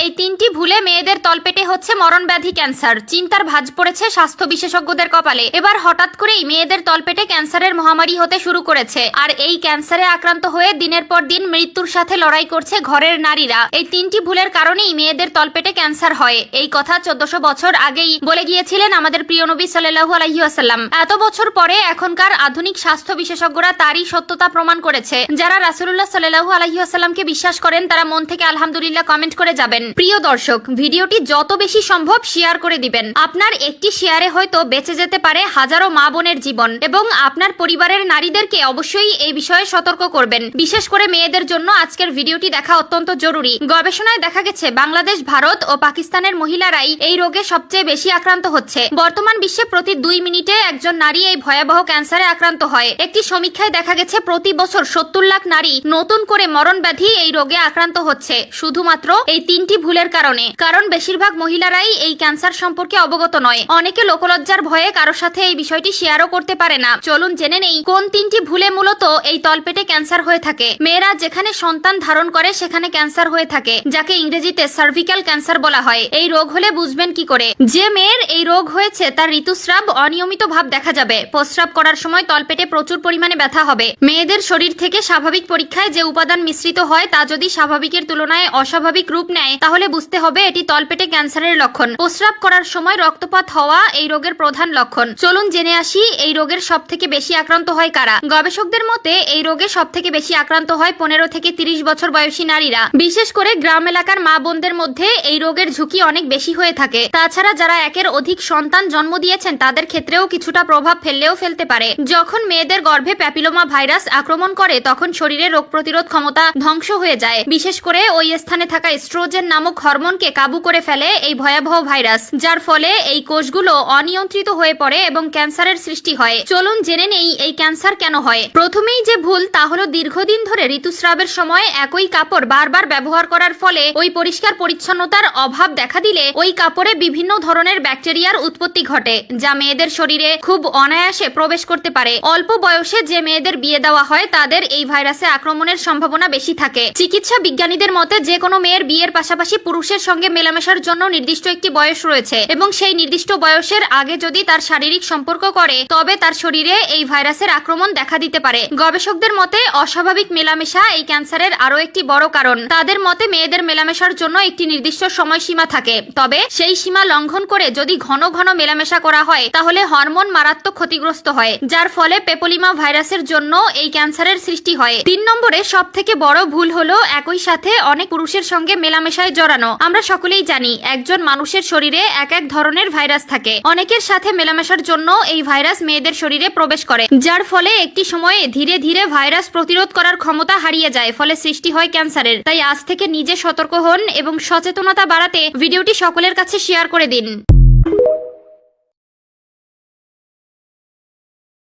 এই তিনটি ভুলে মেয়েদের তলপেটে হচ্ছে মরণ ব্যাধি ক্যান্সার। চিন্তার ভাঁজ পড়েছে স্বাস্থ্য বিশেষজ্ঞদের কপালে। এবার হঠাৎ করেই মেয়েদের তলপেটে ক্যান্সারের মহামারী হতে শুরু করেছে। আর এই ক্যান্সারে আক্রান্ত হয়ে দিনের পর দিন মৃত্যুর সাথে লড়াই করছে ঘরের নারীরা। এই তিনটি ভুলের কারণেই মেয়েদের তলপেটে ক্যান্সার হয়। এই কথা 1400 বছর আগেই বলে গিয়েছিলেন আমাদের প্রিয় নবী সাল্লাল্লাহু আলাইহি ওয়াসাল্লাম। এত বছর পরে এখনকার আধুনিক স্বাস্থ্য বিশেষজ্ঞরা তারই সত্যতা প্রমাণ করেছে। যারা রাসূলুল্লাহ সাল্লাল্লাহু আলাইহি ওয়াসাল্লামকে বিশ্বাস করেন তারা মন থেকে আলহামদুলিল্লাহ কমেন্ট করে যাবেন। প্রিয় দর্শক, ভিডিওটি যত বেশি সম্ভব শেয়ার করে দিবেন। আপনার একটি শেয়ারে হয়তো বেঁচে যেতে পারে হাজারো মা বোনের জীবন, এবং আপনার পরিবারের নারীদেরকে অবশ্যই এই বিষয়ে সতর্ক করবেন। বিশেষ করে মেয়েদের জন্য আজকের ভিডিওটি দেখা অত্যন্ত জরুরি। গবেষণায় দেখা গেছে বাংলাদেশ, ভারত ও পাকিস্তানের মহিলারাই এই রোগে সবচেয়ে বেশি আক্রান্ত হচ্ছে। বর্তমান বিশ্বে প্রতি 2 মিনিটে একজন নারী এই ভয়াবহ ক্যান্সারে আক্রান্ত হয়। একটি সমীক্ষায় দেখা গেছে প্রতি বছর 70 লাখ নারী নতুন করে মরণ ব্যাধি এই রোগে আক্রান্ত হচ্ছে, শুধুমাত্র এই তিনটি ভুলের কারণে। কারণ বেশিরভাগ মহিলারাই এই ক্যান্সার সম্পর্কে অবগত নয়। অনেকে লোকলজ্জার ভয়ে কারোর সাথে এই বিষয়টি শেয়ারও করতে পারে না। চলুন জেনে নেই কোন তিনটি ভুলে মূলত এই তলপেটে ক্যান্সার হয়ে থাকে। মেয়েরা যেখানে সন্তান ধারণ করে সেখানে ক্যান্সার হয়ে থাকে, যাকে ইংরেজিতে সার্ভিক্যাল ক্যান্সার বলা হয়। এই রোগ হলে বুঝবেন কি করে? যে মেয়ের এই রোগ হয়েছে তার ঋতুস্রাব অনিয়মিত ভাব দেখা যাবে। প্রস্রাব করার সময় তলপেটে প্রচুর পরিমাণে ব্যথা হবে। মেয়েদের শরীর থেকে স্বাভাবিক পরীক্ষায় যে উপাদান মিশ্রিত হয় তা যদি স্বাভাবিকের তুলনায় অস্বাভাবিক রূপ নেয় তাহলে বুঝতে হবে এটি তলপেটে ক্যান্সারের লক্ষণ। প্রস্রাব করার সময় রক্তপাত হওয়া এই রোগের প্রধান লক্ষণ। চলুন জেনে আসি এই রোগের সবথেকে বেশি আক্রান্ত হয় কারা। গবেষকদের মতে এই রোগে সবথেকে বেশি আক্রান্ত হয় 15 থেকে 30 বছর বয়সী নারীরা। বিশেষ করে গ্রাম এলাকার মা বোনদের মধ্যে এই রোগের ঝুঁকি অনেক বেশি হয়ে থাকে। তাছাড়া যারা একের অধিক সন্তান জন্ম দিয়েছেন তাদের ক্ষেত্রেও কিছুটা প্রভাব ফেলতে পারে। যখন মেয়েদের গর্ভে প্যাপিলোমা ভাইরাস আক্রমণ করে তখন শরীরে রোগ প্রতিরোধ ক্ষমতা ধ্বংস হয়ে যায়। বিশেষ করে ওই স্থানে থাকা এস্ট্রোজেন নামক হরমোনকে কাবু করে ফেলে এই ভয়াবহ ভাইরাস, যার ফলে এই কোষগুলো অনিয়ন্ত্রিত হয়ে পড়ে এবং ক্যান্সারের সৃষ্টি হয়। চলুন জেনে নেই এই ক্যান্সার কেন হয়। প্রথমেই যে ভুল তা হলো দীর্ঘদিন ধরে ঋতুস্রাবের সময় একই কাপড় বারবার ব্যবহার করার ফলে ওই পরিষ্কার পরিচ্ছন্নতার অভাব দেখা দিলে ওই কাপড়ে বিভিন্ন ধরনের ব্যাকটেরিয়ার উৎপত্তি ঘটে, যা মেয়েদের শরীরে খুব অনায়াসে প্রবেশ করতে পারে। অল্প বয়সে যে মেয়েদের বিয়ে দেওয়া হয় তাদের এই ভাইরাসে আক্রমণের সম্ভাবনা বেশি থাকে। চিকিৎসা বিজ্ঞানীদের মতে যে কোনো মেয়ের বিয়ের পাশাপাশি পুরুষের সঙ্গে মেলামেশার জন্য নির্দিষ্ট একটি বয়স রয়েছে, এবং সেই নির্দিষ্ট বয়সের আগে যদি তার শারীরিক সম্পর্ক করে তবে তার শরীরে এই ভাইরাসের আক্রমণ দেখা দিতে পারে। গবেষকদের মতে অস্বাভাবিক মেলামেশা এই ক্যান্সারের আরো একটি বড় কারণ। তাদের মতে মেয়েদের মেলামেশার জন্য একটি নির্দিষ্ট সময়সীমা থাকে, তবে সেই সীমা লঙ্ঘন করে যদি ঘন ঘন মেলামেশা করা হয় তাহলে হরমোন মারাত্মক ক্ষতিগ্রস্ত হয়, যার ফলে পেপোলিমা ভাইরাসের জন্য এই ক্যান্সারের সৃষ্টি হয়। 3 নম্বরে সব থেকে বড় ভুল হলো একই সাথে অনেক পুরুষের সঙ্গে মেলামেশায় জড়ানো। আমরা সকলেই জানি একজন মানুষের শরীরে এক এক ধরনের ভাইরাস থাকে। অনেকের সাথে মেলামেশার জন্য এই ভাইরাস মেয়েদের শরীরে প্রবেশ করে, যার ফলে একটি সময়ে ধীরে ধীরে ভাইরাস প্রতিরোধ করার ক্ষমতা হারিয়ে যায়, ফলে সৃষ্টি হয় ক্যান্সারের। তাই আজ থেকে নিজে সতর্ক হন এবং সচেতনতা বাড়াতে ভিডিওটি সকলের কাছে শেয়ার করে দিন।